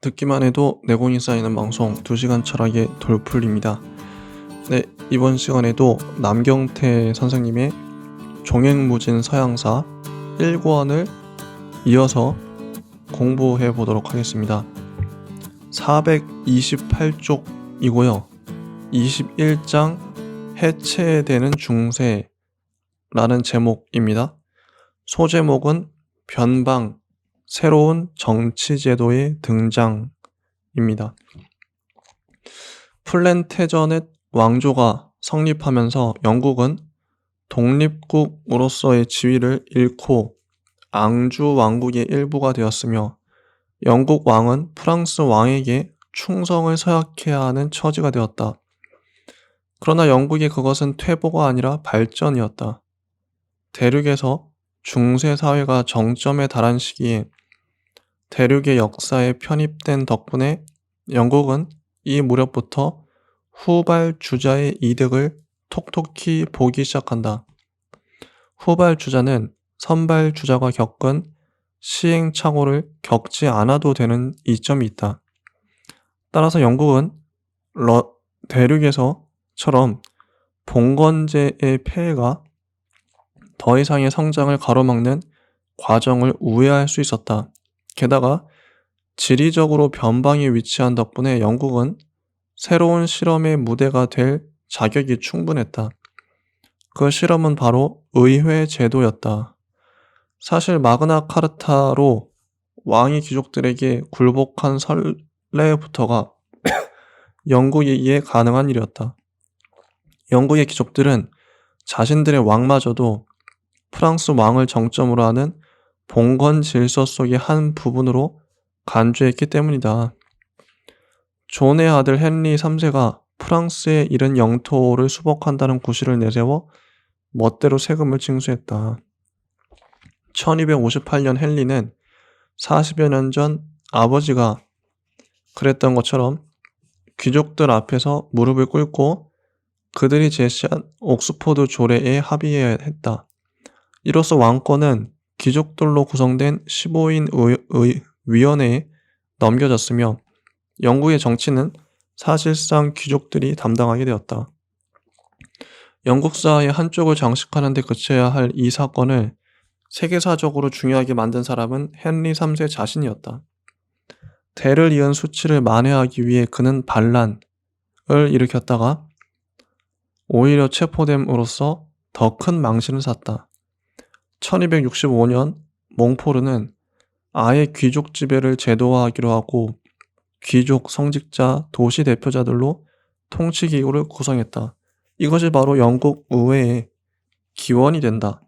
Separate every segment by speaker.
Speaker 1: 듣기만 해도 내공이 쌓이는 방송 2시간 철학의 돌풀입니다. 네, 이번 시간에도 남경태 선생님의 종횡무진 서양사 1권을 이어서 공부해 보도록 하겠습니다. 428쪽이고요. 21장 해체되는 중세라는 제목입니다. 소제목은 변방, 새로운 정치제도의 등장입니다. 플랜테저넷 왕조가 성립하면서 영국은 독립국으로서의 지위를 잃고 앙주 왕국의 일부가 되었으며 영국 왕은 프랑스 왕에게 충성을 서약해야 하는 처지가 되었다. 그러나 영국의 그것은 퇴보가 아니라 발전이었다. 대륙에서 중세 사회가 정점에 달한 시기에 대륙의 역사에 편입된 덕분에 영국은 이 무렵부터 후발주자의 이득을 톡톡히 보기 시작한다. 후발주자는 선발주자가 겪은 시행착오를 겪지 않아도 되는 이점이 있다. 따라서 영국은 대륙에서처럼 봉건제의 폐해가 더 이상의 성장을 가로막는 과정을 우회할 수 있었다. 게다가 지리적으로 변방에 위치한 덕분에 영국은 새로운 실험의 무대가 될 자격이 충분했다. 그 실험은 바로 의회 제도였다. 사실 마그나 카르타로 왕이 귀족들에게 굴복한 설례부터가 영국에 의해 가능한 일이었다. 영국의 귀족들은 자신들의 왕마저도 프랑스 왕을 정점으로 하는 봉건 질서 속의 한 부분으로 간주했기 때문이다. 존의 아들 헨리 3세가 프랑스에 잃은 영토를 수복한다는 구실을 내세워 멋대로 세금을 징수했다. 1258년 헨리는 40여 년 전 아버지가 그랬던 것처럼 귀족들 앞에서 무릎을 꿇고 그들이 제시한 옥스포드 조례에 합의해야 했다. 이로써 왕권은 귀족들로 구성된 15인 위원회에 넘겨졌으며 영국의 정치는 사실상 귀족들이 담당하게 되었다. 영국 사회의 한쪽을 장식하는 데 그쳐야 할 이 사건을 세계사적으로 중요하게 만든 사람은 헨리 3세 자신이었다. 대를 이은 수치를 만회하기 위해 그는 반란을 일으켰다가 오히려 체포됨으로써 더 큰 망신을 샀다. 1265년 몽포르는 아예 귀족 지배를 제도화하기로 하고 귀족, 성직자, 도시 대표자들로 통치기구를 구성했다. 이것이 바로 영국 의회의 기원이 된다.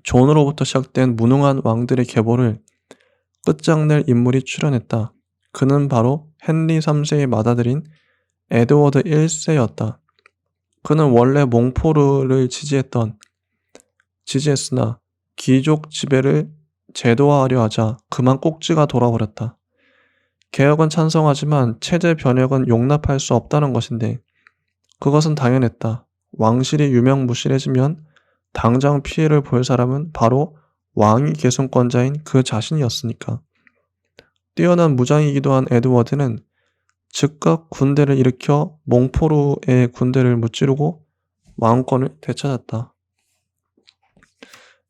Speaker 1: 존으로부터 시작된 무능한 왕들의 계보를 끝장낼 인물이 출현했다. 그는 바로 헨리 3세의 맏아들인 에드워드 1세였다. 그는 원래 몽포르를 지지했으나 귀족 지배를 제도화하려 하자 그만 꼭지가 돌아버렸다. 개혁은 찬성하지만 체제 변혁은 용납할 수 없다는 것인데 그것은 당연했다. 왕실이 유명무실해지면 당장 피해를 볼 사람은 바로 왕위 계승권자인 그 자신이었으니까. 뛰어난 무장이기도 한 에드워드는 즉각 군대를 일으켜 몽포르의 군대를 무찌르고 왕권을 되찾았다.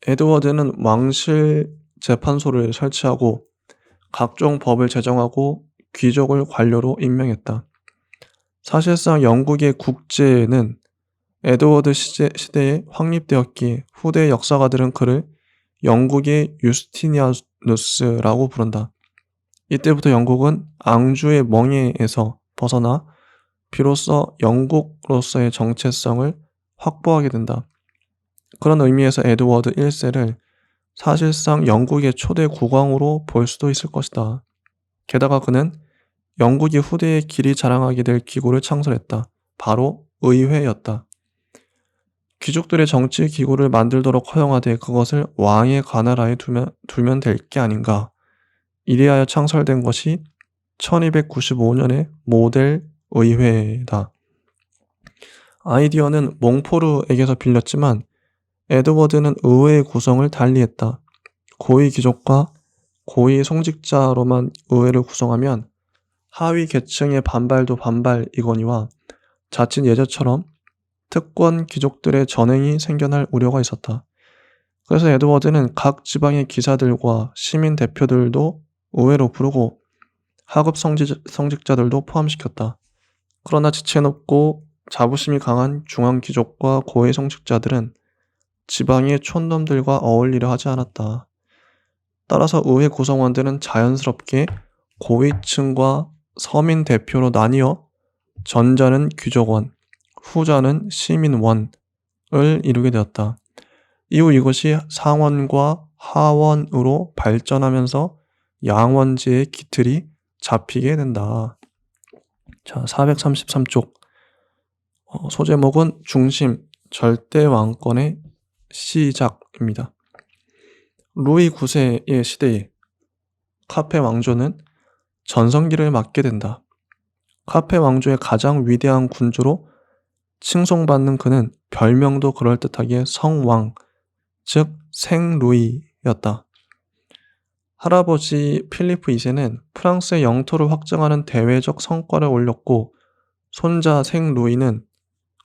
Speaker 1: 에드워드는 왕실 재판소를 설치하고 각종 법을 제정하고 귀족을 관료로 임명했다. 사실상 영국의 국제는 에드워드 시대에 확립되었기에 후대 역사가들은 그를 영국의 유스티니아누스라고 부른다. 이때부터 영국은 앙주의 멍에에서 벗어나 비로소 영국으로서의 정체성을 확보하게 된다. 그런 의미에서 에드워드 1세를 사실상 영국의 초대 국왕으로 볼 수도 있을 것이다. 게다가 그는 영국이 후대에 길이 자랑하게 될 기구를 창설했다. 바로 의회였다. 귀족들의 정치 기구를 만들도록 허용하되 그것을 왕의 관할하에 두면 될 게 아닌가. 이리하여 창설된 것이 1295년의 모델 의회다. 아이디어는 몽포르에게서 빌렸지만 에드워드는 의회의 구성을 달리했다. 고위 귀족과 고위 송직자로만 의회를 구성하면 하위 계층의 반발도 반발이거니와 자칫 예전처럼 특권 귀족들의 전횡이 생겨날 우려가 있었다. 그래서 에드워드는 각 지방의 기사들과 시민 대표들도 의회로 부르고 하급 성직자들도 포함시켰다. 그러나 지체 높고 자부심이 강한 중앙 귀족과 고위 성직자들은 지방의 촌놈들과 어울리려 하지 않았다. 따라서 의회 구성원들은 자연스럽게 고위층과 서민 대표로 나뉘어 전자는 귀족원, 후자는 시민원을 이루게 되었다. 이후 이것이 상원과 하원으로 발전하면서 양원제의 기틀이 잡히게 된다. 자, 433쪽. 소제목은 중심, 절대 왕권의 시작입니다. 루이 9세의 시대에 카페 왕조는 전성기를 맞게 된다. 카페 왕조의 가장 위대한 군주로 칭송받는 그는 별명도 그럴듯하게 성왕, 즉 생루이였다. 할아버지 필리프 2세는 프랑스의 영토를 확장하는 대외적 성과를 올렸고 손자 생루이는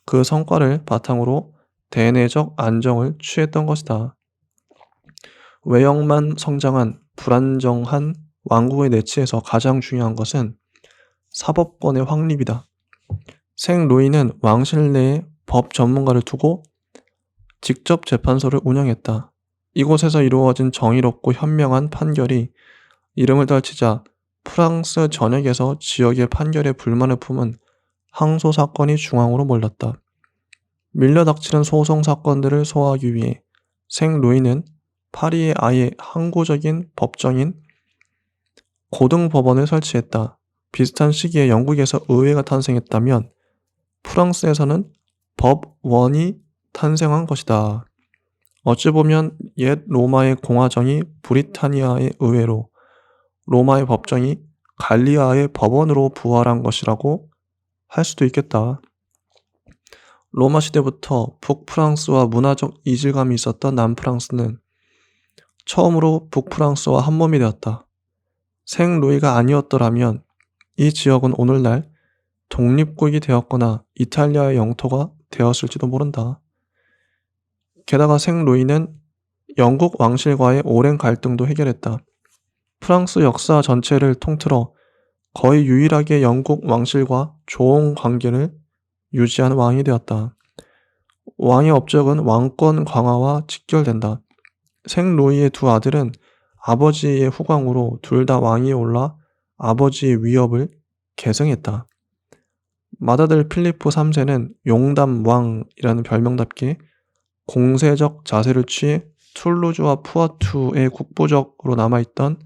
Speaker 1: 그 성과를 바탕으로 대내적 안정을 취했던 것이다. 외형만 성장한 불안정한 왕국의 내치에서 가장 중요한 것은 사법권의 확립이다. 생루이는 왕실 내에 법 전문가를 두고 직접 재판소를 운영했다. 이곳에서 이루어진 정의롭고 현명한 판결이 이름을 떨치자 프랑스 전역에서 지역의 판결에 불만을 품은 항소 사건이 중앙으로 몰렸다. 밀려닥치는 소송 사건들을 소화하기 위해 생루이는 파리에 아예 항구적인 법정인 고등법원을 설치했다. 비슷한 시기에 영국에서 의회가 탄생했다면 프랑스에서는 법원이 탄생한 것이다. 어찌 보면 옛 로마의 공화정이 브리타니아의 의회로, 로마의 법정이 갈리아의 법원으로 부활한 것이라고 할 수도 있겠다. 로마 시대부터 북프랑스와 문화적 이질감이 있었던 남프랑스는 처음으로 북프랑스와 한몸이 되었다. 생루이가 아니었더라면 이 지역은 오늘날 독립국이 되었거나 이탈리아의 영토가 되었을지도 모른다. 게다가 생루이는 영국 왕실과의 오랜 갈등도 해결했다. 프랑스 역사 전체를 통틀어 거의 유일하게 영국 왕실과 좋은 관계를 유지한 왕이 되었다. 왕의 업적은 왕권 강화와 직결된다. 생루이의 두 아들은 아버지의 후광으로 둘 다 왕위에 올라 아버지의 위협을 계승했다. 맏아들 필리프 3세는 용담왕이라는 별명답게 공세적 자세를 취해 툴루즈와 푸아투의 국부적으로 남아있던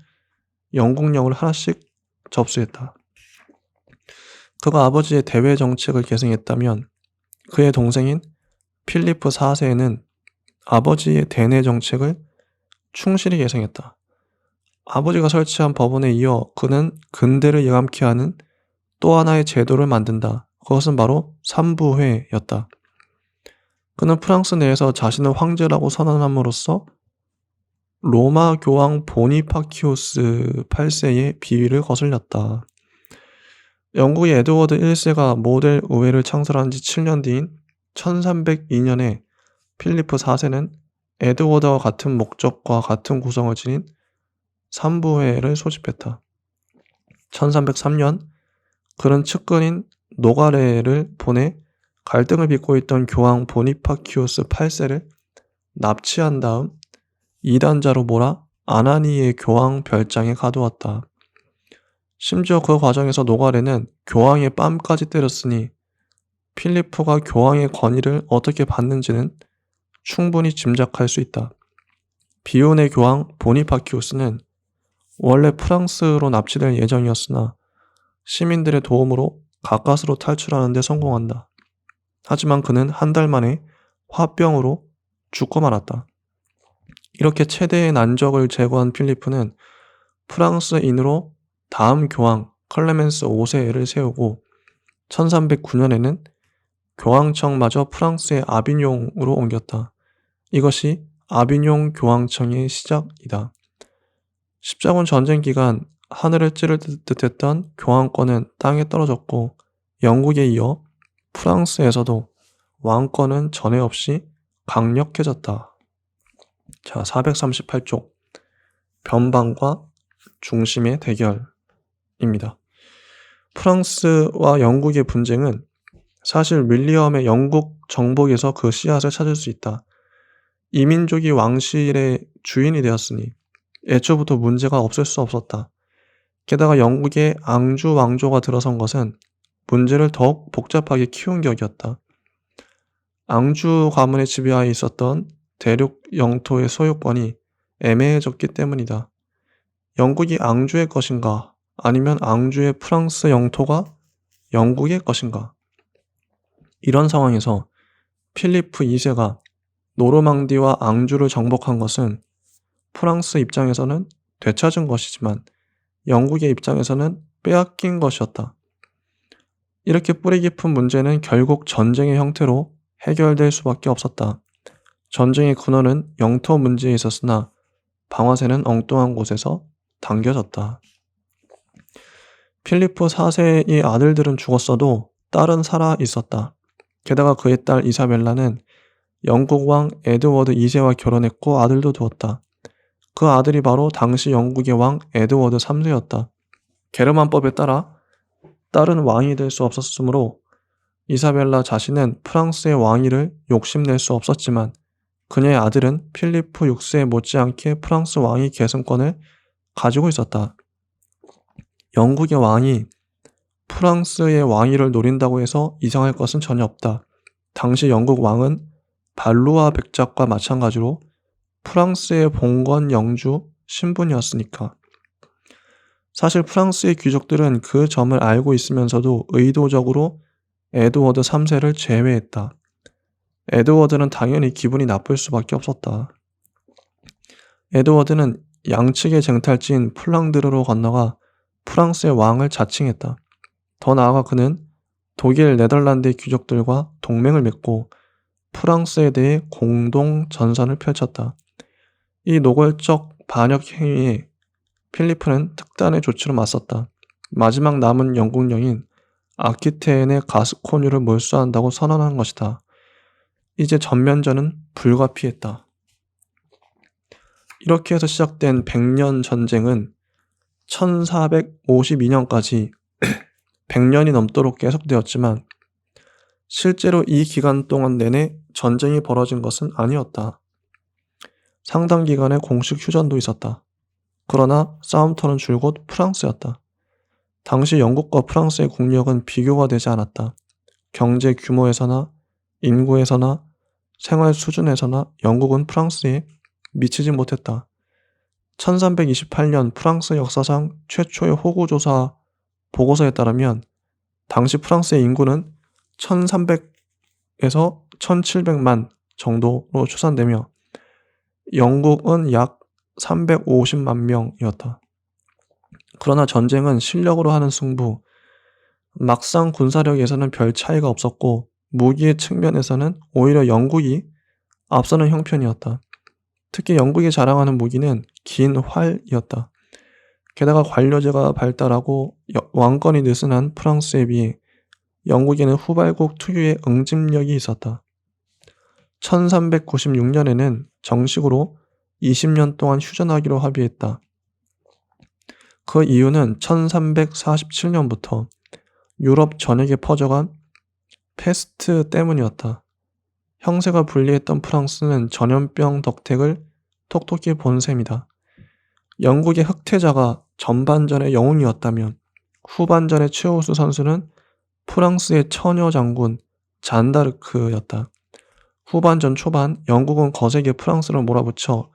Speaker 1: 영국령을 하나씩 접수했다. 그가 아버지의 대외 정책을 계승했다면 그의 동생인 필리프 4세는 아버지의 대내 정책을 충실히 계승했다. 아버지가 설치한 법원에 이어 그는 근대를 예감케 하는 또 하나의 제도를 만든다. 그것은 바로 삼부회였다. 그는 프랑스 내에서 자신을 황제라고 선언함으로써 로마 교황 보니파키우스 8세의 비위를 거슬렸다. 영국의 에드워드 1세가 모델 의회를 창설한 지 7년 뒤인 1302년에 필리프 4세는 에드워드와 같은 목적과 같은 구성을 지닌 삼부회를 소집했다. 1303년 그는 측근인 노가레를 보내 갈등을 빚고 있던 교황 보니파키우스 8세를 납치한 다음 이단자로 몰아 아나니의 교황 별장에 가두었다. 심지어 그 과정에서 노가레는 교황의 뺨까지 때렸으니 필리프가 교황의 권위를 어떻게 받는지는 충분히 짐작할 수 있다. 비운의 교황 보니파키우스는 원래 프랑스로 납치될 예정이었으나 시민들의 도움으로 가까스로 탈출하는 데 성공한다. 하지만 그는 한 달 만에 화병으로 죽고 말았다. 이렇게 최대의 난적을 제거한 필리프는 프랑스인으로 다음 교황 클레멘스 5세를 세우고 1309년에는 교황청마저 프랑스의 아비뇽으로 옮겼다. 이것이 아비뇽 교황청의 시작이다. 십자군 전쟁 기간 하늘을 찌를 듯했던 교황권은 땅에 떨어졌고 영국에 이어 프랑스에서도 왕권은 전에 없이 강력해졌다. 자, 438쪽 변방과 중심의 대결입니다. 프랑스와 영국의 분쟁은 사실 윌리엄의 영국 정복에서 그 씨앗을 찾을 수 있다. 이민족이 왕실의 주인이 되었으니 애초부터 문제가 없을 수 없었다. 게다가 영국의 앙주 왕조가 들어선 것은 문제를 더욱 복잡하게 키운 격이었다. 앙주 가문의 지배하에 있었던 대륙 영토의 소유권이 애매해졌기 때문이다. 영국이 앙주의 것인가 아니면 앙주의 프랑스 영토가 영국의 것인가? 이런 상황에서 필리프 2세가 노르망디와 앙주를 정복한 것은 프랑스 입장에서는 되찾은 것이지만 영국의 입장에서는 빼앗긴 것이었다. 이렇게 뿌리 깊은 문제는 결국 전쟁의 형태로 해결될 수밖에 없었다. 전쟁의 근원은 영토 문제에 있었으나 방아쇠는 엉뚱한 곳에서 당겨졌다. 필리프 4세의 아들들은 죽었어도 딸은 살아 있었다. 게다가 그의 딸 이사벨라는 영국 왕 에드워드 2세와 결혼했고 아들도 두었다. 그 아들이 바로 당시 영국의 왕 에드워드 3세였다. 게르만법에 따라 딸은 왕이 될 수 없었으므로 이사벨라 자신은 프랑스의 왕위를 욕심낼 수 없었지만 그녀의 아들은 필리프 6세 못지않게 프랑스 왕위 계승권을 가지고 있었다. 영국의 왕이 프랑스의 왕위를 노린다고 해서 이상할 것은 전혀 없다. 당시 영국 왕은 발루아 백작과 마찬가지로 프랑스의 봉건 영주 신분이었으니까. 사실 프랑스의 귀족들은 그 점을 알고 있으면서도 의도적으로 에드워드 3세를 제외했다. 에드워드는 당연히 기분이 나쁠 수밖에 없었다. 에드워드는 양측의 쟁탈지인 플랑드르로 건너가 프랑스의 왕을 자칭했다. 더 나아가 그는 독일, 네덜란드의 귀족들과 동맹을 맺고 프랑스에 대해 공동 전선을 펼쳤다. 이 노골적 반역 행위에 필리프는 특단의 조치로 맞섰다. 마지막 남은 영국령인 아키테엔의 가스코뉴를 몰수한다고 선언한 것이다. 이제 전면전은 불가피했다. 이렇게 해서 시작된 100년 전쟁은 1452년까지 100년이 넘도록 계속되었지만 실제로 이 기간 동안 내내 전쟁이 벌어진 것은 아니었다. 상당 기간의 공식 휴전도 있었다. 그러나 싸움터는 줄곧 프랑스였다. 당시 영국과 프랑스의 국력은 비교가 되지 않았다. 경제 규모에서나 인구에서나 생활 수준에서나 영국은 프랑스에 미치지 못했다. 1328년 프랑스 역사상 최초의 호구조사 보고서에 따르면 당시 프랑스의 인구는 1300에서 1700만 정도로 추산되며 영국은 약 350만 명이었다. 그러나 전쟁은 실력으로 하는 승부, 막상 군사력에서는 별 차이가 없었고 무기의 측면에서는 오히려 영국이 앞서는 형편이었다. 특히 영국이 자랑하는 무기는 긴 활이었다. 게다가 관료제가 발달하고 왕권이 느슨한 프랑스에 비해 영국에는 후발국 특유의 응집력이 있었다. 1396년에는 정식으로 20년 동안 휴전하기로 합의했다. 그 이유는 1347년부터 유럽 전역에 퍼져간 패스트 때문이었다. 형세가 불리했던 프랑스는 전염병 덕택을 톡톡히 본 셈이다. 영국의 흑태자가 전반전의 영웅이었다면 후반전의 최우수 선수는 프랑스의 처녀 장군 잔다르크였다. 후반전 초반 영국은 거세게 프랑스를 몰아붙여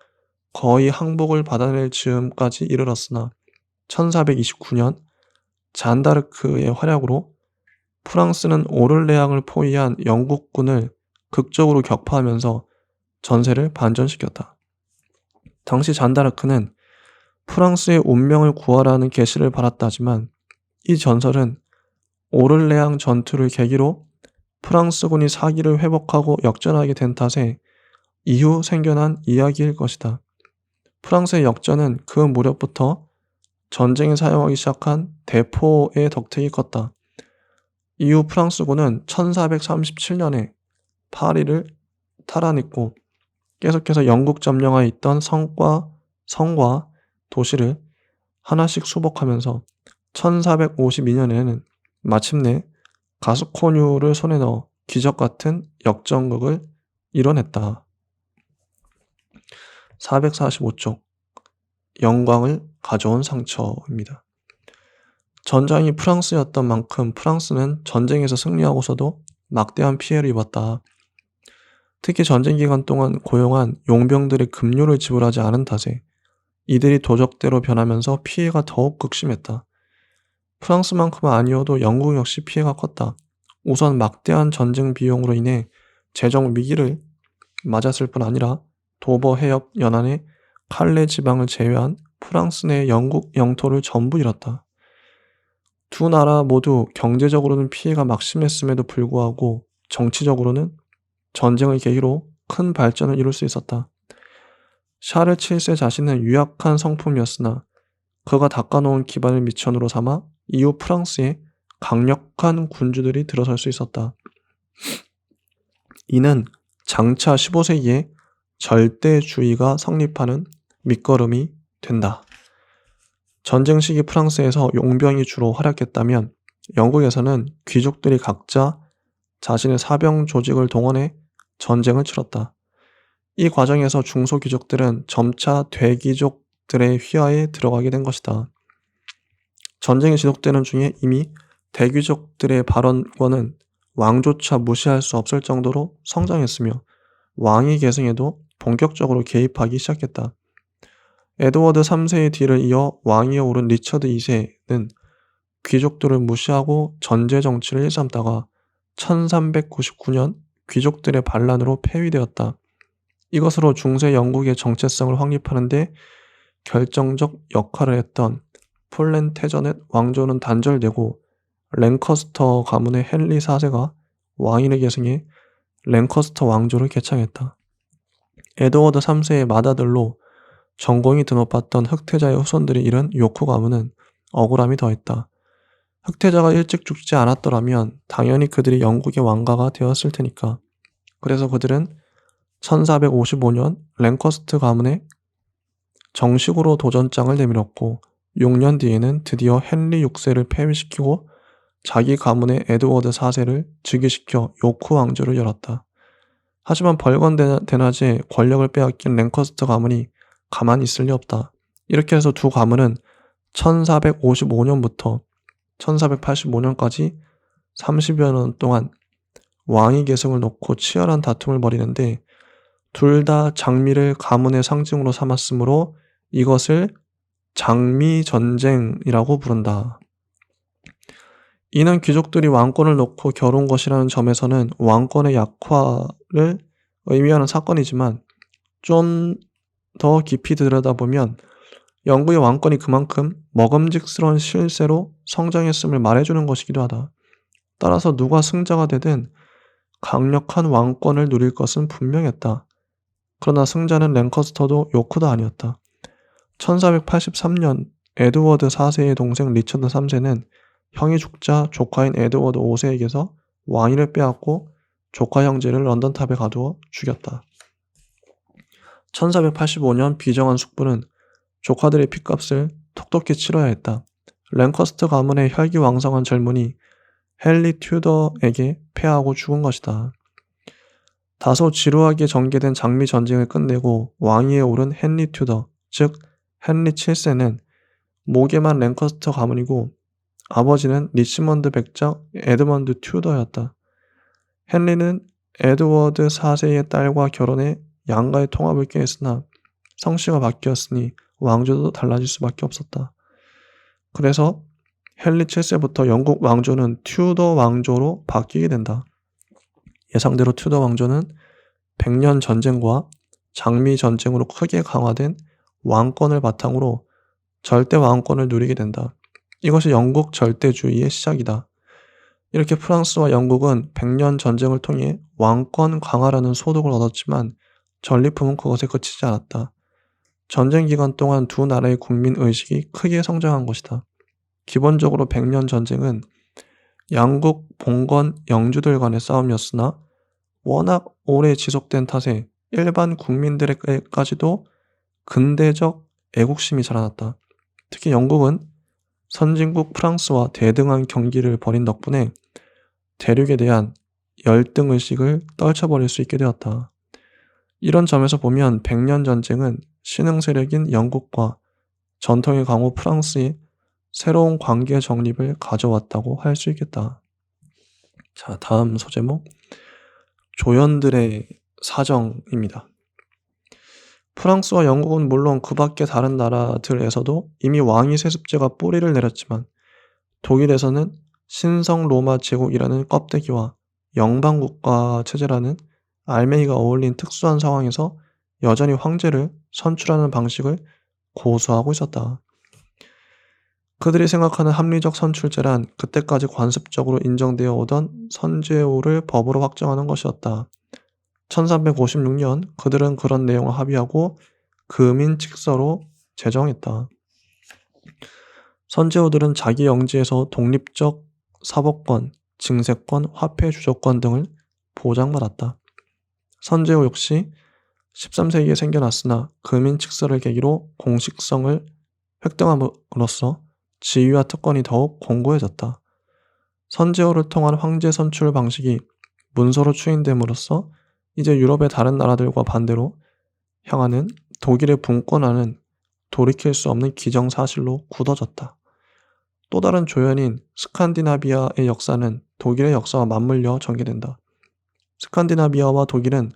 Speaker 1: 거의 항복을 받아낼 즈음까지 이르렀으나 1429년 잔다르크의 활약으로 프랑스는 오를레앙을 포위한 영국군을 극적으로 격파하면서 전세를 반전시켰다. 당시 잔다르크는 프랑스의 운명을 구하라는 계시를 받았다지만 이 전설은 오를레앙 전투를 계기로 프랑스군이 사기를 회복하고 역전하게 된 탓에 이후 생겨난 이야기일 것이다. 프랑스의 역전은 그 무렵부터 전쟁에 사용하기 시작한 대포의 덕택이 컸다. 이후 프랑스군은 1437년에 파리를 탈환했고 계속해서 영국 점령하에 있던 성과 도시를 하나씩 수복하면서 1452년에는 마침내 가스코뉴를 손에 넣어 기적 같은 역전극을 이뤄냈다. 445쪽 영광을 가져온 상처입니다. 전장이 프랑스였던 만큼 프랑스는 전쟁에서 승리하고서도 막대한 피해를 입었다. 특히 전쟁 기간 동안 고용한 용병들의 급료를 지불하지 않은 탓에 이들이 도적대로 변하면서 피해가 더욱 극심했다. 프랑스만큼은 아니어도 영국 역시 피해가 컸다. 우선 막대한 전쟁 비용으로 인해 재정 위기를 맞았을 뿐 아니라 도버 해협 연안의 칼레 지방을 제외한 프랑스 내 영국 영토를 전부 잃었다. 두 나라 모두 경제적으로는 피해가 막심했음에도 불구하고 정치적으로는 전쟁을 계기로 큰 발전을 이룰 수 있었다. 샤를 7세 자신은 유약한 성품이었으나 그가 닦아놓은 기반을 미천으로 삼아 이후 프랑스에 강력한 군주들이 들어설 수 있었다. 이는 장차 15세기에 절대주의가 성립하는 밑거름이 된다. 전쟁 시기 프랑스에서 용병이 주로 활약했다면 영국에서는 귀족들이 각자 자신의 사병 조직을 동원해 전쟁을 치렀다. 이 과정에서 중소귀족들은 점차 대귀족들의 휘하에 들어가게 된 것이다. 전쟁이 지속되는 중에 이미 대귀족들의 발언권은 왕조차 무시할 수 없을 정도로 성장했으며 왕위 계승에도 본격적으로 개입하기 시작했다. 에드워드 3세의 뒤를 이어 왕위에 오른 리처드 2세는 귀족들을 무시하고 전제 정치를 일삼다가 1399년 귀족들의 반란으로 폐위되었다. 이것으로 중세 영국의 정체성을 확립하는 데 결정적 역할을 했던 플랜테저넷 왕조는 단절되고 랭커스터 가문의 헨리 4세가 왕위를 계승해 랭커스터 왕조를 개창했다. 에드워드 3세의 맏아들로 전공이 드높았던 흑태자의 후손들이 이른 요크 가문은 억울함이 더했다. 흑태자가 일찍 죽지 않았더라면 당연히 그들이 영국의 왕가가 되었을 테니까. 그래서 그들은 1455년 랭커스트 가문에 정식으로 도전장을 내밀었고 6년 뒤에는 드디어 헨리 6세를 폐위시키고 자기 가문의 에드워드 4세를 즉위시켜 요크 왕조를 열었다. 하지만 벌건대낮에 권력을 빼앗긴 랭커스트 가문이 가만히 있을 리 없다. 이렇게 해서 두 가문은 1455년부터 1485년까지 30여 년 동안 왕위 계승을 놓고 치열한 다툼을 벌이는데 둘 다 장미를 가문의 상징으로 삼았으므로 이것을 장미전쟁이라고 부른다. 이는 귀족들이 왕권을 놓고 겨룬 것이라는 점에서는 왕권의 약화를 의미하는 사건이지만 좀 더 깊이 들여다보면 영국의 왕권이 그만큼 먹음직스러운 실세로 성장했음을 말해주는 것이기도 하다. 따라서 누가 승자가 되든 강력한 왕권을 누릴 것은 분명했다. 그러나 승자는 랭커스터도 요크도 아니었다. 1483년 에드워드 4세의 동생 리처드 3세는 형이 죽자 조카인 에드워드 5세에게서 왕위를 빼앗고 조카 형제를 런던탑에 가두어 죽였다. 1485년 비정한 숙부는 조카들의 핏값을 톡톡히 치러야 했다. 랭커스트 가문의 혈기왕성한 젊은이 헨리 튜더에게 패하고 죽은 것이다. 다소 지루하게 전개된 장미 전쟁을 끝내고 왕위에 오른 헨리 튜더, 즉 헨리 7세는 모계만 랭커스터 가문이고 아버지는 리치먼드 백작 에드먼드 튜더였다. 헨리는 에드워드 4세의 딸과 결혼해 양가의 통합을 꾀했으나 성씨가 바뀌었으니 왕조도 달라질 수밖에 없었다. 그래서 헨리 7세부터 영국 왕조는 튜더 왕조로 바뀌게 된다. 예상대로 튜더 왕조는 100년 전쟁과 장미 전쟁으로 크게 강화된 왕권을 바탕으로 절대 왕권을 누리게 된다. 이것이 영국 절대주의의 시작이다. 이렇게 프랑스와 영국은 100년 전쟁을 통해 왕권 강화라는 소득을 얻었지만 전리품은 그것에 그치지 않았다. 전쟁 기간 동안 두 나라의 국민 의식이 크게 성장한 것이다. 기본적으로 백년 전쟁은 양국 봉건 영주들 간의 싸움이었으나 워낙 오래 지속된 탓에 일반 국민들에게까지도 근대적 애국심이 자라났다. 특히 영국은 선진국 프랑스와 대등한 경기를 벌인 덕분에 대륙에 대한 열등의식을 떨쳐버릴 수 있게 되었다. 이런 점에서 보면 백년 전쟁은 신흥 세력인 영국과 전통의 강호 프랑스의 새로운 관계 정립을 가져왔다고 할 수 있겠다. 자, 다음 소제목 조연들의 사정입니다. 프랑스와 영국은 물론 그 밖의 다른 나라들에서도 이미 왕위 세습제가 뿌리를 내렸지만 독일에서는 신성 로마 제국이라는 껍데기와 영방국가 체제라는 알맹이가 어울린 특수한 상황에서 여전히 황제를 선출하는 방식을 고수하고 있었다. 그들이 생각하는 합리적 선출제란 그때까지 관습적으로 인정되어 오던 선제호를 법으로 확정하는 것이었다. 1356년 그들은 그런 내용을 합의하고 금인칙서로 제정했다. 선제호들은 자기 영지에서 독립적 사법권, 징세권, 화폐 주조권 등을 보장받았다. 선제호 역시 13세기에 생겨났으나 금인칙서를 계기로 공식성을 획득함으로써 지위와 특권이 더욱 공고해졌다. 선제호를 통한 황제 선출 방식이 문서로 추인됨으로써 이제 유럽의 다른 나라들과 반대로 향하는 독일의 분권화는 돌이킬 수 없는 기정사실로 굳어졌다. 또 다른 조연인 스칸디나비아의 역사는 독일의 역사와 맞물려 전개된다. 스칸디나비아와 독일은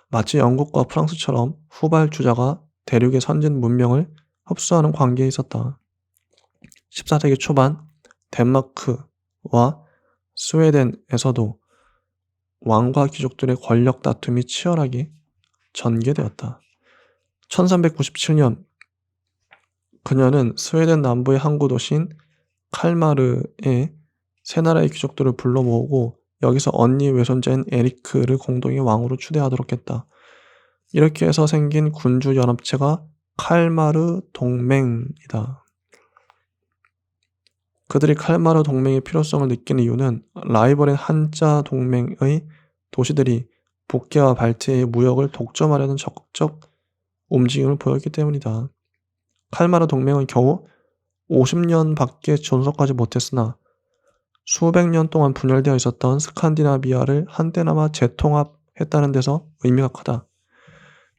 Speaker 1: 마치 영국과 프랑스처럼 후발주자가 대륙의 선진 문명을 흡수하는 관계에 있었다. 14세기 초반 덴마크와 스웨덴에서도 왕과 귀족들의 권력 다툼이 치열하게 전개되었다. 1397년 그녀는 스웨덴 남부의 항구 도시인 칼마르에 세 나라의 귀족들을 불러 모으고 여기서 언니 외손자인 에리크를 공동의 왕으로 추대하도록 했다. 이렇게 해서 생긴 군주 연합체가 칼마르 동맹이다. 그들이 칼마르 동맹의 필요성을 느끼는 이유는 라이벌인 한자 동맹의 도시들이 북계와 발트의 무역을 독점하려는 적극적 움직임을 보였기 때문이다. 칼마르 동맹은 겨우 50년밖에 존속하지 못했으나 수백 년 동안 분열되어 있었던 스칸디나비아를 한때나마 재통합했다는 데서 의미가 크다.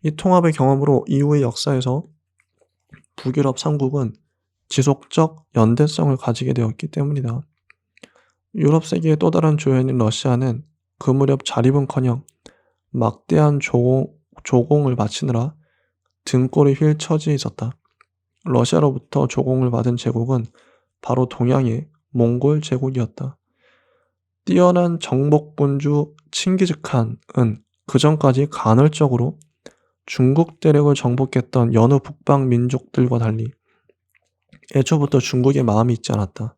Speaker 1: 이 통합의 경험으로 이후의 역사에서 북유럽 3국은 지속적 연대성을 가지게 되었기 때문이다. 유럽 세계의 또 다른 조연인 러시아는 그 무렵 자립은커녕 막대한 조공을 바치느라 등골이 휠 처지에 있었다. 러시아로부터 조공을 받은 제국은 바로 동양의 몽골 제국이었다. 뛰어난 정복군주 칭기즈칸은 그전까지 간헐적으로 중국 대륙을 정복했던 여느 북방 민족들과 달리 애초부터 중국에 마음이 있지 않았다.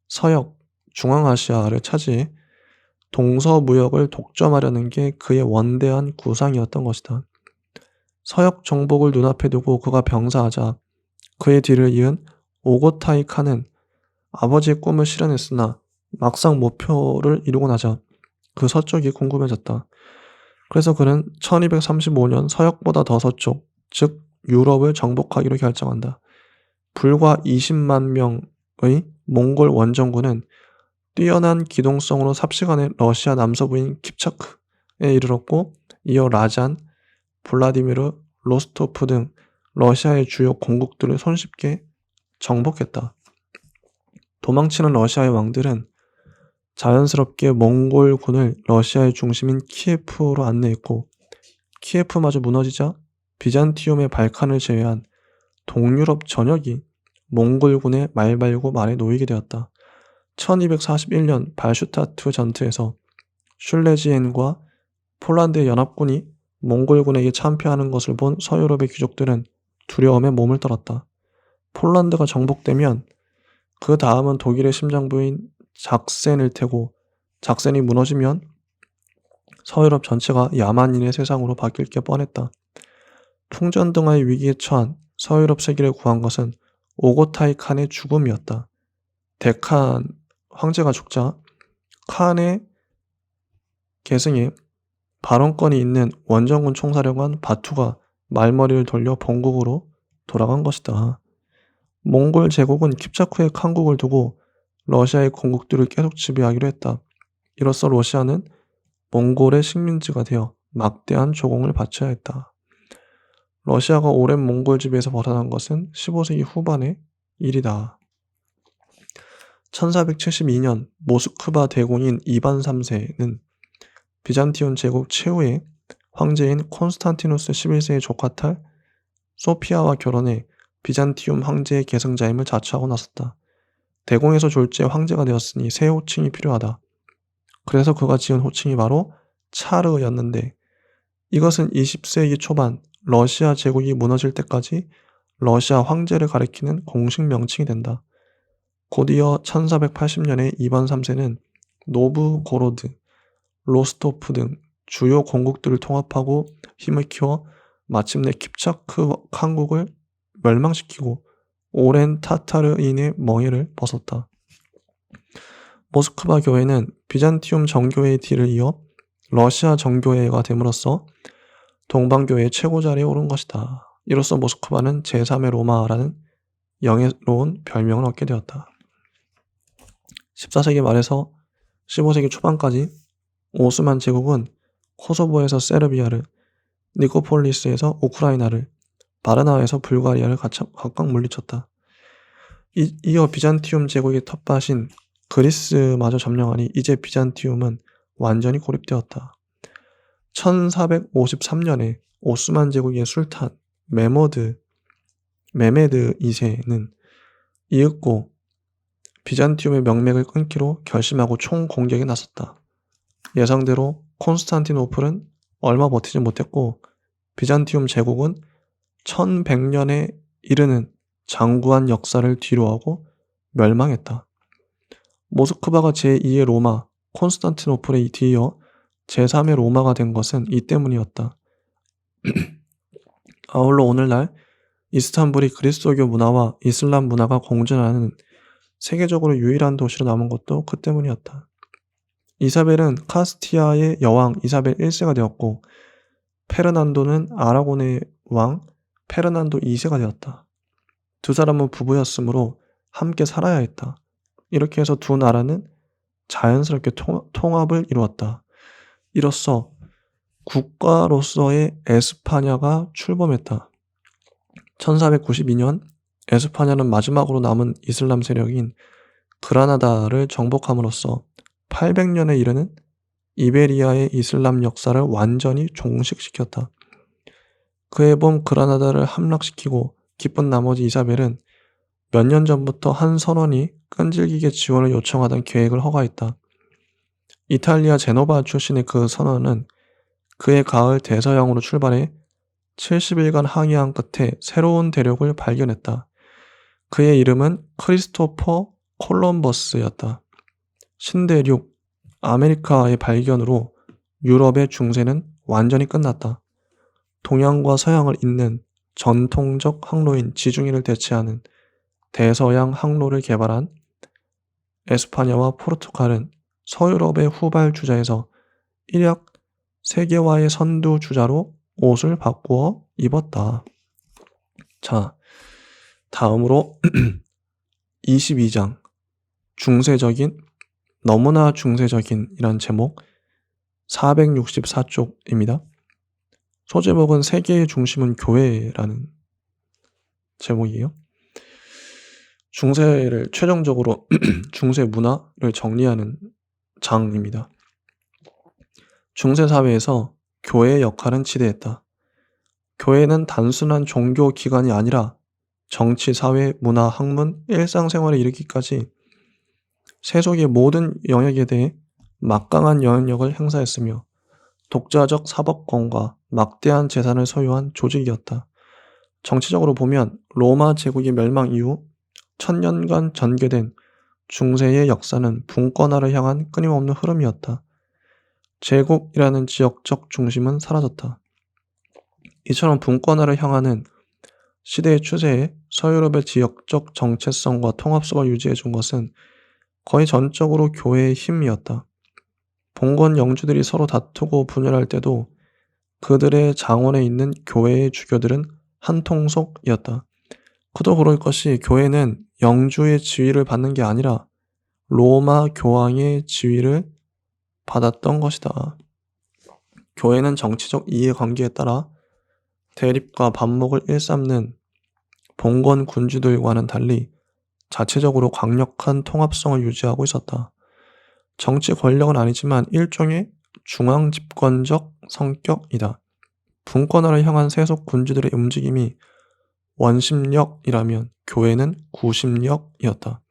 Speaker 1: 서역, 중앙아시아를 차지해 동서무역을 독점하려는 게 그의 원대한 구상이었던 것이다. 서역 정복을 눈앞에 두고 그가 병사하자 그의 뒤를 이은 오고타이 칸은 아버지의 꿈을 실현했으나 막상 목표를 이루고 나자 그 서쪽이 궁금해졌다. 그래서 그는 1235년 서역보다 더 서쪽, 즉 유럽을 정복하기로 결정한다. 불과 20만 명의 몽골 원정군은 뛰어난 기동성으로 삽시간에 러시아 남서부인 킵차크에 이르렀고 이어 라잔, 블라디미르, 로스토프 등 러시아의 주요 공국들을 손쉽게 정복했다. 도망치는 러시아의 왕들은 자연스럽게 몽골군을 러시아의 중심인 키예프로 안내했고 키예프마저 무너지자 비잔티움의 발칸을 제외한 동유럽 전역이 몽골군의 말발고 말에 놓이게 되었다. 1241년 발슈타트 전투에서 슐레지엔과 폴란드의 연합군이 몽골군에게 참패하는 것을 본 서유럽의 귀족들은 두려움에 몸을 떨었다. 폴란드가 정복되면 그 다음은 독일의 심장부인 작센일 테고 작센이 무너지면 서유럽 전체가 야만인의 세상으로 바뀔 게 뻔했다. 풍전등화의 위기에 처한 서유럽 세계를 구한 것은 오고타이 칸의 죽음이었다. 데칸 황제가 죽자 칸의 계승에 발언권이 있는 원정군 총사령관 바투가 말머리를 돌려 본국으로 돌아간 것이다. 몽골 제국은 킵차크의 칸국을 두고 러시아의 공국들을 계속 지배하기로 했다. 이로써 러시아는 몽골의 식민지가 되어 막대한 조공을 바쳐야 했다. 러시아가 오랜 몽골 지배에서 벗어난 것은 15세기 후반의 일이다. 1472년 모스크바 대공인 이반 3세는 비잔티온 제국 최후의 황제인 콘스탄티누스 11세의 조카탈 소피아와 결혼해 비잔티움 황제의 계승자임을 자처하고 나섰다. 대공에서 졸지에 황제가 되었으니 새 호칭이 필요하다. 그래서 그가 지은 호칭이 바로 차르였는데 이것은 20세기 초반 러시아 제국이 무너질 때까지 러시아 황제를 가리키는 공식 명칭이 된다. 곧이어 1480년에 이반 3세는 노브고로드, 로스토프 등 주요 공국들을 통합하고 힘을 키워 마침내 킵차크 칸국을 멸망시키고 오랜 타타르인의 멍에를 벗었다. 모스크바 교회는 비잔티움 정교회의 뒤를 이어 러시아 정교회가 됨으로써 동방교회의 최고 자리에 오른 것이다. 이로써 모스크바는 제3의 로마라는 영예로운 별명을 얻게 되었다. 14세기 말에서 15세기 초반까지 오스만 제국은 코소보에서 세르비아를, 니코폴리스에서 우크라이나를, 바르나에서 불가리아를 각각 물리쳤다. 이어 비잔티움 제국의 텃밭인 그리스마저 점령하니 이제 비잔티움은 완전히 고립되었다. 1453년에 오스만 제국의 술탄 메메드 2세는 이윽고 비잔티움의 명맥을 끊기로 결심하고 총공격에 나섰다. 예상대로 콘스탄티노플은 얼마 버티지 못했고 비잔티움 제국은 1100년에 이르는 장구한 역사를 뒤로하고 멸망했다. 모스크바가 제2의 로마, 콘스탄티노플에 뒤이어 제3의 로마가 된 것은 이 때문이었다. 아울러 오늘날 이스탄불이 그리스도교 문화와 이슬람 문화가 공존하는 세계적으로 유일한 도시로 남은 것도 그 때문이었다. 이사벨은 카스티아의 여왕 이사벨 1세가 되었고 페르난도는 아라곤의 왕 페르난도 2세가 되었다. 두 사람은 부부였으므로 함께 살아야 했다. 이렇게 해서 두 나라는 자연스럽게 통합을 이루었다. 이로써 국가로서의 에스파냐가 출범했다. 1492년 에스파냐는 마지막으로 남은 이슬람 세력인 그라나다를 정복함으로써 800년에 이르는 이베리아의 이슬람 역사를 완전히 종식시켰다. 그해 봄 그라나다를 함락시키고 기쁜 나머지 이사벨은 몇 년 전부터 한 선원이 끈질기게 지원을 요청하던 계획을 허가했다. 이탈리아 제노바 출신의 그 선원은 그해 가을 대서양으로 출발해 70일간 항해한 끝에 새로운 대륙을 발견했다. 그의 이름은 크리스토퍼 콜럼버스였다. 신대륙 아메리카의 발견으로 유럽의 중세는 완전히 끝났다. 동양과 서양을 잇는 전통적 항로인 지중해를 대체하는 대서양 항로를 개발한 에스파냐와 포르투갈은 서유럽의 후발 주자에서 일약 세계화의 선두 주자로 옷을 바꾸어 입었다. 자, 다음으로 22장 중세적인 너무나 중세적인 이란 제목 464쪽입니다. 소제목은 세계의 중심은 교회라는 제목이에요. 중세를 최종적으로 중세 문화를 정리하는 장입니다. 중세 사회에서 교회의 역할은 지대했다. 교회는 단순한 종교 기관이 아니라 정치, 사회, 문화, 학문, 일상생활에 이르기까지 세속의 모든 영역에 대해 막강한 영향력을 행사했으며 독자적 사법권과 막대한 재산을 소유한 조직이었다. 정치적으로 보면 로마 제국의 멸망 이후 1000년간 전개된 중세의 역사는 분권화를 향한 끊임없는 흐름이었다. 제국이라는 지역적 중심은 사라졌다. 이처럼 분권화를 향하는 시대의 추세에 서유럽의 지역적 정체성과 통합성을 유지해 준 것은 거의 전적으로 교회의 힘이었다. 봉건 영주들이 서로 다투고 분열할 때도 그들의 장원에 있는 교회의 주교들은 한 통속이었다. 그도 그럴 것이 교회는 영주의 지위를 받는 게 아니라 로마 교황의 지위를 받았던 것이다. 교회는 정치적 이해관계에 따라 대립과 반목을 일삼는 봉건 군주들과는 달리 자체적으로 강력한 통합성을 유지하고 있었다. 정치 권력은 아니지만 일종의 중앙 집권적 성격이다. 분권화를 향한 세속 군주들의 움직임이 원심력이라면 교회는 구심력이었다.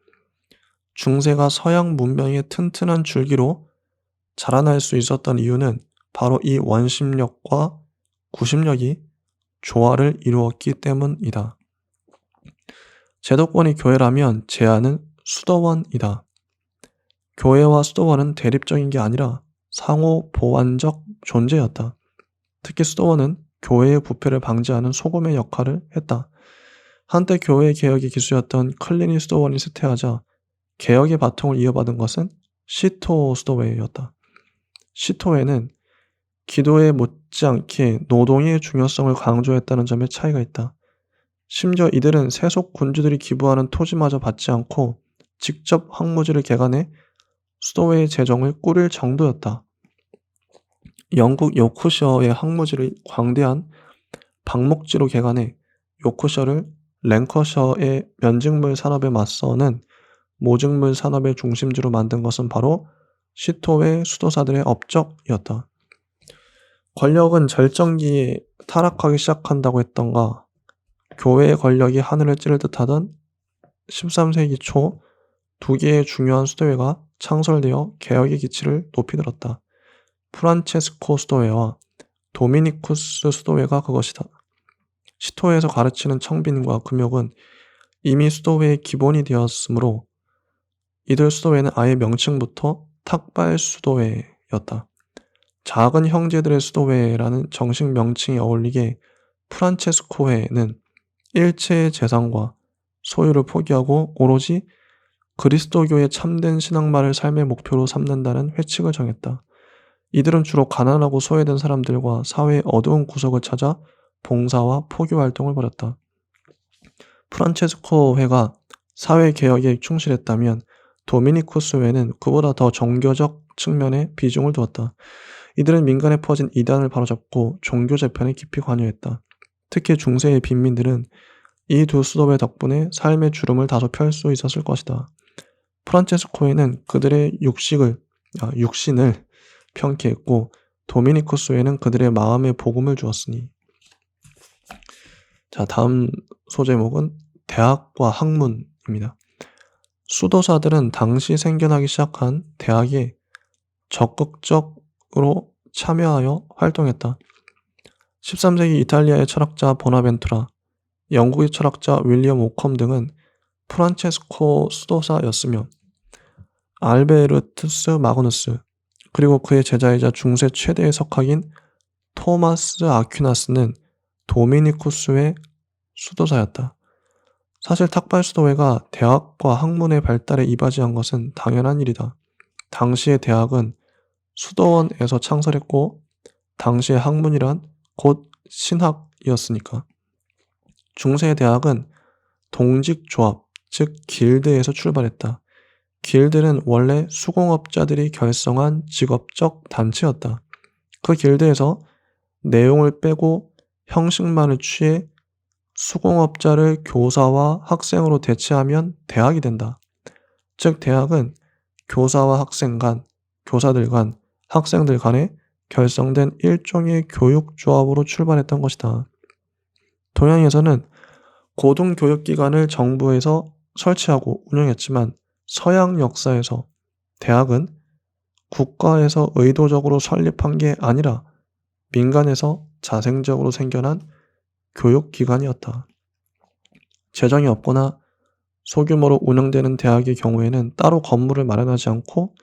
Speaker 1: 중세가 서양 문명의 튼튼한 줄기로 자라날 수 있었던 이유는 바로 이 원심력과 구심력이 조화를 이루었기 때문이다. 제도권이 교회라면 제한은 수도원이다. 교회와 수도원은 대립적인 게 아니라 상호 보완적 존재였다. 특히 수도원은 교회의 부패를 방지하는 소금의 역할을 했다. 한때 교회 개혁의 기수였던 클리니 수도원이 쇠퇴하자 개혁의 바통을 이어받은 것은 시토 수도회였다. 시토회는 기도에 못지않게 노동의 중요성을 강조했다는 점에 차이가 있다. 심지어 이들은 세속 군주들이 기부하는 토지마저 받지 않고 직접 황무지를 개간해 수도회의 재정을 꾸릴 정도였다. 영국 요크셔의 황무지를 광대한 방목지로 개간해 요크셔를 랭커셔의 면직물 산업에 맞서는 모직물 산업의 중심지로 만든 것은 바로 시토회 수도사들의 업적이었다. 권력은 절정기에 타락하기 시작한다고 했던가 교회의 권력이 하늘을 찌를 듯하던 13세기 초 두 개의 중요한 수도회가 창설되어 개혁의 기치를 높이 들었다. 프란체스코 수도회와 도미니쿠스 수도회가 그것이다. 시토회에서 가르치는 청빈과 금욕은 이미 수도회의 기본이 되었으므로 이들 수도회는 아예 명칭부터 탁발 수도회였다. 작은 형제들의 수도회라는 정식 명칭이 어울리게 프란체스코회는 일체의 재산과 소유를 포기하고 오로지 그리스도교의 참된 신앙만을 삶의 목표로 삼는다는 회칙을 정했다. 이들은 주로 가난하고 소외된 사람들과 사회의 어두운 구석을 찾아 봉사와 포교 활동을 벌였다. 프란체스코회가 사회개혁에 충실했다면 도미니쿠스회는 그보다 더 종교적 측면에 비중을 두었다. 이들은 민간에 퍼진 이단을 바로잡고 종교 재편에 깊이 관여했다. 특히 중세의 빈민들은 이 두 수도회 덕분에 삶의 주름을 다소 펼 수 있었을 것이다. 프란체스코회는 그들의 육신을 평키했고 도미니쿠스회는 그들의 마음에 복음을 주었으니. 자, 다음 소제목은 대학과 학문입니다. 수도사들은 당시 생겨나기 시작한 대학에 적극적으로 참여하여 활동했다. 13세기 이탈리아의 철학자 보나벤투라, 영국의 철학자 윌리엄 오컴 등은 프란체스코 수도사였으며 알베르투스 마그누스, 그리고 그의 제자이자 중세 최대의 석학인 토마스 아퀴나스는 도미니쿠스회 수도사였다. 사실 탁발 수도회가 대학과 학문의 발달에 이바지한 것은 당연한 일이다. 당시의 대학은 수도원에서 창설했고 당시의 학문이란 곧 신학이었으니까. 중세의 대학은 동직조합, 즉 길드에서 출발했다. 길드는 원래 수공업자들이 결성한 직업적 단체였다. 그 길드에서 내용을 빼고 형식만을 취해 수공업자를 교사와 학생으로 대체하면 대학이 된다. 즉 대학은 교사와 학생 간, 교사들 간, 학생들 간에 결성된 일종의 교육조합으로 출발했던 것이다. 동양에서는 고등교육기관을 정부에서 설치하고 운영했지만 서양 역사에서 대학은 국가에서 의도적으로 설립한 게 아니라 민간에서 자생적으로 생겨난 교육기관이었다. 재정이 없거나 소규모로 운영되는 대학의 경우에는 따로 건물을 마련하지 않고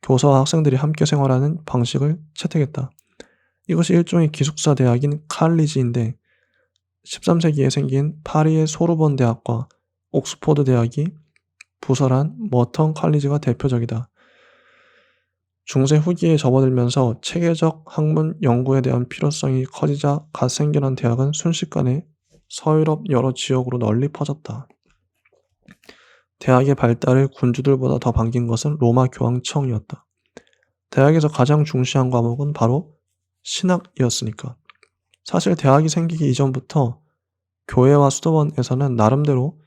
Speaker 1: 교사와 학생들이 함께 생활하는 방식을 채택했다. 이것이 일종의 기숙사 대학인 칼리지인데 13세기에 생긴 파리의 소르본 대학과 옥스포드 대학이 부설한 머턴 칼리지가 대표적이다. 중세 후기에 접어들면서 체계적 학문 연구에 대한 필요성이 커지자 갓 생겨난 대학은 순식간에 서유럽 여러 지역으로 널리 퍼졌다. 대학의 발달을 군주들보다 더 반긴 것은 로마 교황청이었다. 대학에서 가장 중시한 과목은 바로 신학이었으니까. 사실 대학이 생기기 이전부터 교회와 수도원에서는 나름대로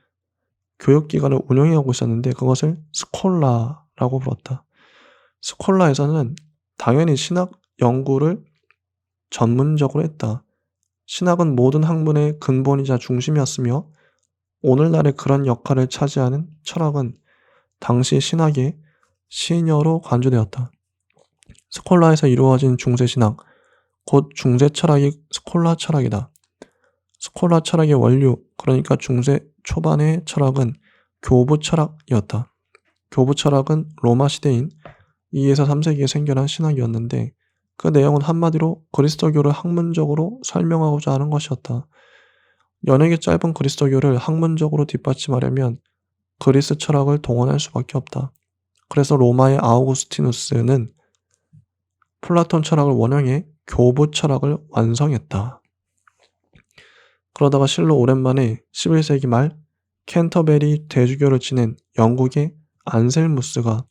Speaker 1: 교육기관을 운영해오고 있었는데 그것을 스콜라라고 불렀다. 스콜라에서는 당연히 신학 연구를 전문적으로 했다. 신학은 모든 학문의 근본이자 중심이었으며 오늘날의 그런 역할을 차지하는 철학은 당시 신학의 시녀로 간주되었다. 스콜라에서 이루어진 중세신학, 곧 중세철학이 스콜라 철학이다. 스콜라 철학의 원류, 그러니까 중세 초반의 철학은 교부 철학이었다. 교부 철학은 로마 시대인 2에서 3세기에 생겨난 신학이었는데 그 내용은 한마디로 그리스도교를 학문적으로 설명하고자 하는 것이었다. 연역이 짧은 그리스도교를 학문적으로 뒷받침하려면 그리스 철학을 동원할 수밖에 없다. 그래서 로마의 아우구스티누스는 플라톤 철학을 원형해 교부 철학을 완성했다. 그러다가 실로 오랜만에 11세기 말 캔터베리 대주교를 지낸 영국의 안셀무스가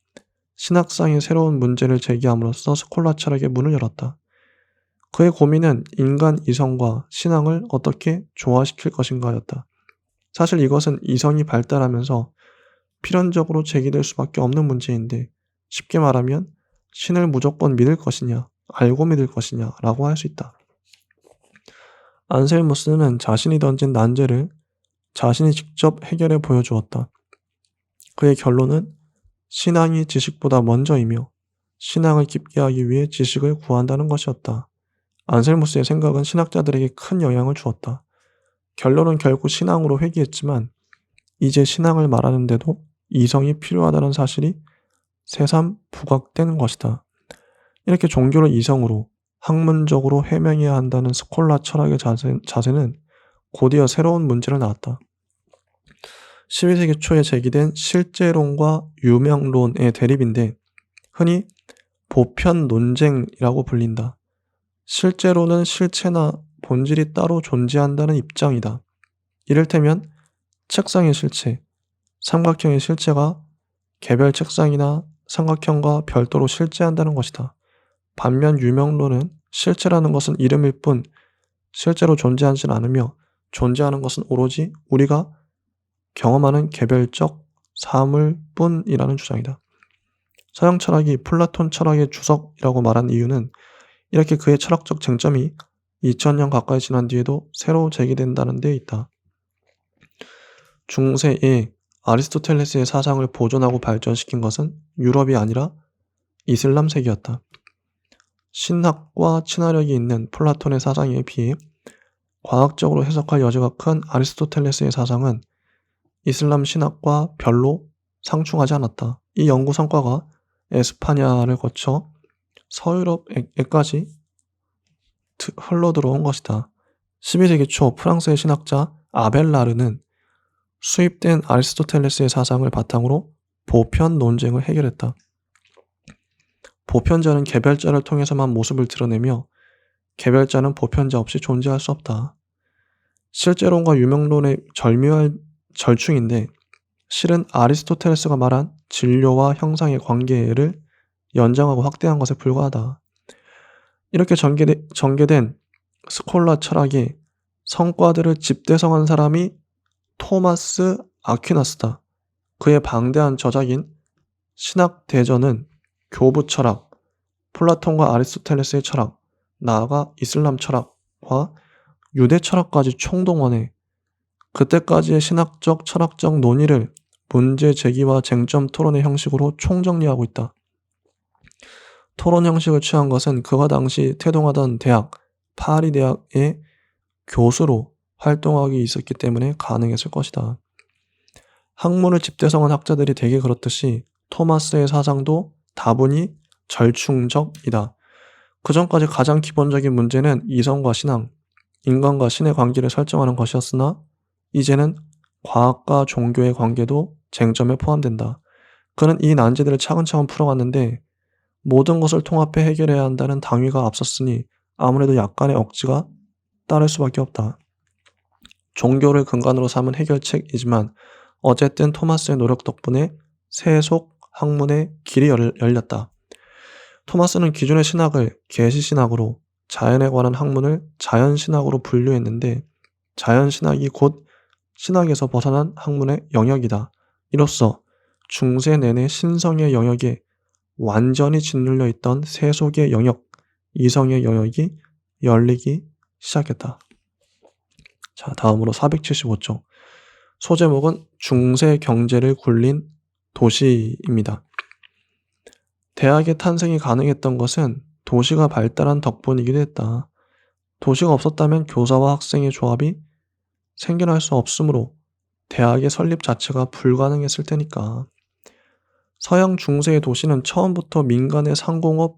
Speaker 1: 신학상의 새로운 문제를 제기함으로써 스콜라 철학의 문을 열었다. 그의 고민은 인간 이성과 신앙을 어떻게 조화시킬 것인가였다. 사실 이것은 이성이 발달하면서 필연적으로 제기될 수밖에 없는 문제인데 쉽게 말하면 신을 무조건 믿을 것이냐, 알고 믿을 것이냐 라고 할 수 있다. 안셀무스는 자신이 던진 난제를 자신이 직접 해결해 보여주었다. 그의 결론은 신앙이 지식보다 먼저이며 신앙을 깊게 하기 위해 지식을 구한다는 것이었다. 안셀무스의 생각은 신학자들에게 큰 영향을 주었다. 결론은 결국 신앙으로 회귀했지만 이제 신앙을 말하는데도 이성이 필요하다는 사실이 새삼 부각된 것이다. 이렇게 종교를 이성으로 학문적으로 해명해야 한다는 스콜라 철학의 자세는 곧이어 새로운 문제를 낳았다. 12세기 초에 제기된 실제론과 유명론의 대립인데 흔히 보편 논쟁이라고 불린다. 실제론은 실체나 본질이 따로 존재한다는 입장이다. 이를테면 책상의 실체, 삼각형의 실체가 개별 책상이나 삼각형과 별도로 실제한다는 것이다. 반면 유명론은 실체라는 것은 이름일 뿐 실제로 존재하지 않으며 존재하는 것은 오로지 우리가 경험하는 개별적 사물뿐이라는 주장이다. 서양 철학이 플라톤 철학의 주석이라고 말한 이유는 이렇게 그의 철학적 쟁점이 2000년 가까이 지난 뒤에도 새로 제기된다는 데 있다. 중세에 아리스토텔레스의 사상을 보존하고 발전시킨 것은 유럽이 아니라 이슬람 세계였다. 신학과 친화력이 있는 플라톤의 사상에 비해 과학적으로 해석할 여지가 큰 아리스토텔레스의 사상은 이슬람 신학과 별로 상충하지 않았다. 이 연구 성과가 에스파냐를 거쳐 서유럽에까지 흘러들어온 것이다. 12세기 초 프랑스의 신학자 아벨라르는 수입된 아리스토텔레스의 사상을 바탕으로 보편 논쟁을 해결했다. 보편자는 개별자를 통해서만 모습을 드러내며 개별자는 보편자 없이 존재할 수 없다. 실제론과 유명론의 절묘한 절충인데 실은 아리스토텔레스가 말한 진료와 형상의 관계를 연장하고 확대한 것에 불과하다. 이렇게 전개된 스콜라 철학의 성과들을 집대성한 사람이 토마스 아퀴나스다. 그의 방대한 저작인 신학대전은 교부 철학, 플라톤과 아리스토텔레스의 철학, 나아가 이슬람 철학과 유대 철학까지 총동원해 그때까지의 신학적, 철학적 논의를 문제 제기와 쟁점 토론의 형식으로 총정리하고 있다. 토론 형식을 취한 것은 그가 당시 태동하던 대학, 파리 대학의 교수로 활동하기 있었기 때문에 가능했을 것이다. 학문을 집대성한 학자들이 대개 그렇듯이 토마스의 사상도 다분히 절충적이다. 그전까지 가장 기본적인 문제는 이성과 신앙, 인간과 신의 관계를 설정하는 것이었으나 이제는 과학과 종교의 관계도 쟁점에 포함된다. 그는 이 난제들을 차근차근 풀어갔는데 모든 것을 통합해 해결해야 한다는 당위가 앞섰으니 아무래도 약간의 억지가 따를 수밖에 없다. 종교를 근간으로 삼은 해결책이지만 어쨌든 토마스의 노력 덕분에 세속 학문의 길이 열렸다. 토마스는 기존의 신학을 계시신학으로, 자연에 관한 학문을 자연신학으로 분류했는데 자연신학이 곧 신학에서 벗어난 학문의 영역이다. 이로써 중세 내내 신성의 영역에 완전히 짓눌려 있던 세속의 영역, 이성의 영역이 열리기 시작했다. 자, 다음으로 475쪽. 소제목은 중세 경제를 굴린 도시입니다. 대학의 탄생이 가능했던 것은 도시가 발달한 덕분이기도 했다. 도시가 없었다면 교사와 학생의 조합이 생겨날 수 없으므로 대학의 설립 자체가 불가능했을 테니까. 서양 중세의 도시는 처음부터 민간의 상공업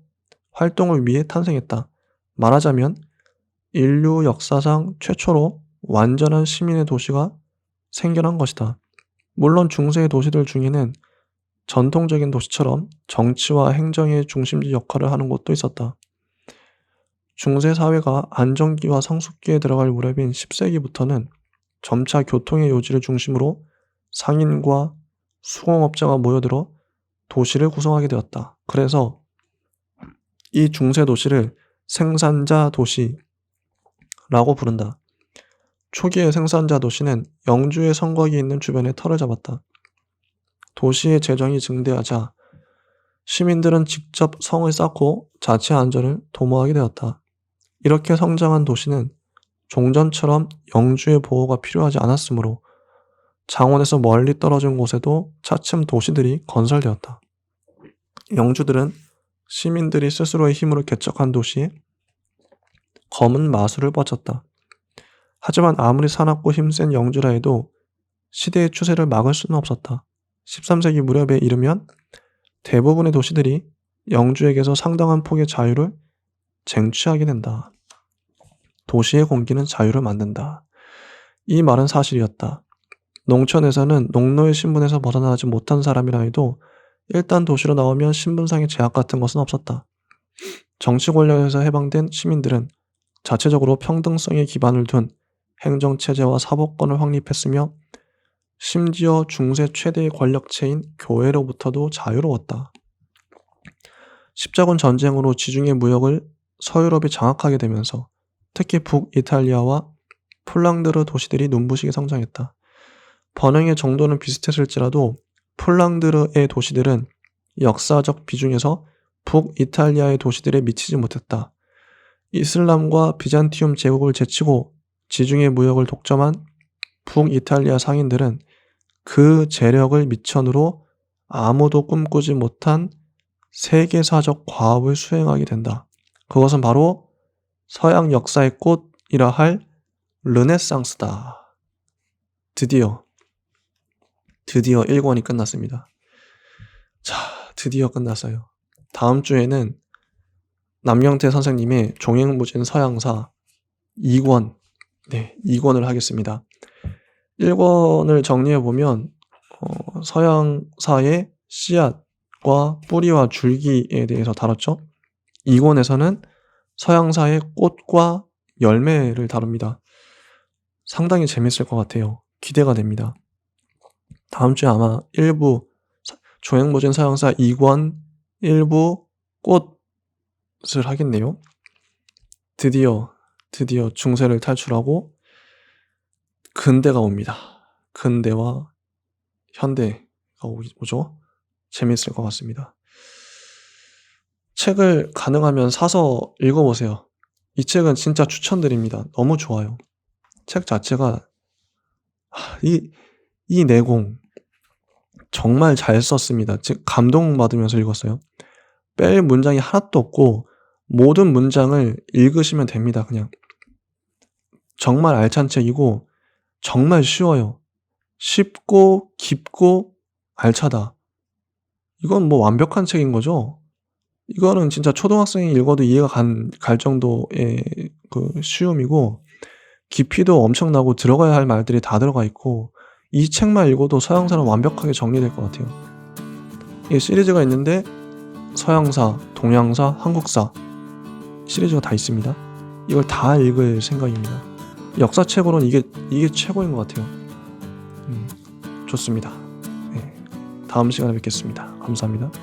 Speaker 1: 활동을 위해 탄생했다. 말하자면 인류 역사상 최초로 완전한 시민의 도시가 생겨난 것이다. 물론 중세의 도시들 중에는 전통적인 도시처럼 정치와 행정의 중심지 역할을 하는 곳도 있었다. 중세 사회가 안정기와 성숙기에 들어갈 무렵인 10세기부터는 점차 교통의 요지를 중심으로 상인과 수공업자가 모여들어 도시를 구성하게 되었다. 그래서 이 중세 도시를 생산자 도시라고 부른다. 초기의 생산자 도시는 영주의 성곽이 있는 주변에 터를 잡았다. 도시의 재정이 증대하자 시민들은 직접 성을 쌓고 자체 안전을 도모하게 되었다. 이렇게 성장한 도시는 종전처럼 영주의 보호가 필요하지 않았으므로 장원에서 멀리 떨어진 곳에도 차츰 도시들이 건설되었다. 영주들은 시민들이 스스로의 힘으로 개척한 도시에 검은 마술을 뻗쳤다. 하지만 아무리 사납고 힘센 영주라 해도 시대의 추세를 막을 수는 없었다. 13세기 무렵에 이르면 대부분의 도시들이 영주에게서 상당한 폭의 자유를 쟁취하게 된다. 도시의 공기는 자유를 만든다. 이 말은 사실이었다. 농촌에서는 농노의 신분에서 벗어나지 못한 사람이라 해도 일단 도시로 나오면 신분상의 제약 같은 것은 없었다. 정치 권력에서 해방된 시민들은 자체적으로 평등성에 기반을 둔 행정체제와 사법권을 확립했으며 심지어 중세 최대의 권력체인 교회로부터도 자유로웠다. 십자군 전쟁으로 지중해 무역을 서유럽이 장악하게 되면서 특히 북이탈리아와 폴랑드르 도시들이 눈부시게 성장했다. 번영의 정도는 비슷했을지라도 폴랑드르의 도시들은 역사적 비중에서 북이탈리아의 도시들에 미치지 못했다. 이슬람과 비잔티움 제국을 제치고 지중해 무역을 독점한 북이탈리아 상인들은 그 재력을 미천으로 아무도 꿈꾸지 못한 세계사적 과업을 수행하게 된다. 그것은 바로 서양 역사의 꽃이라 할 르네상스다. 드디어 1권이 끝났습니다. 자, 드디어 끝났어요. 다음 주에는 남경태 선생님의 종횡무진 서양사 2권, 2권을 하겠습니다. 1권을 정리해보면 서양사의 씨앗과 뿌리와 줄기에 대해서 다뤘죠. 2권에서는 서양사의 꽃과 열매를 다룹니다. 상당히 재밌을 것 같아요. 기대가 됩니다. 다음 주에 아마 1부 종횡무진 서양사 2권 1부 꽃을 하겠네요. 드디어 중세를 탈출하고 근대가 옵니다. 근대와 현대가 오죠. 재밌을 것 같습니다. 책을 가능하면 사서 읽어보세요. 이 책은 진짜 추천드립니다. 너무 좋아요. 책 자체가 이 내공 정말 잘 썼습니다. 즉 감동받으면서 읽었어요. 뺄 문장이 하나도 없고 모든 문장을 읽으시면 됩니다. 그냥 정말 알찬 책이고 정말 쉬워요. 쉽고 깊고 알차다. 이건 뭐 완벽한 책인 거죠. 이거는 진짜 초등학생이 읽어도 이해가 갈 정도의 그 쉬움이고 깊이도 엄청나고 들어가야 할 말들이 다 들어가 있고 이 책만 읽어도 서양사는 완벽하게 정리될 것 같아요. 이게 시리즈가 있는데 서양사, 동양사, 한국사 시리즈가 다 있습니다. 이걸 다 읽을 생각입니다. 역사책으로는 이게 최고인 것 같아요. 좋습니다. 네. 다음 시간에 뵙겠습니다. 감사합니다.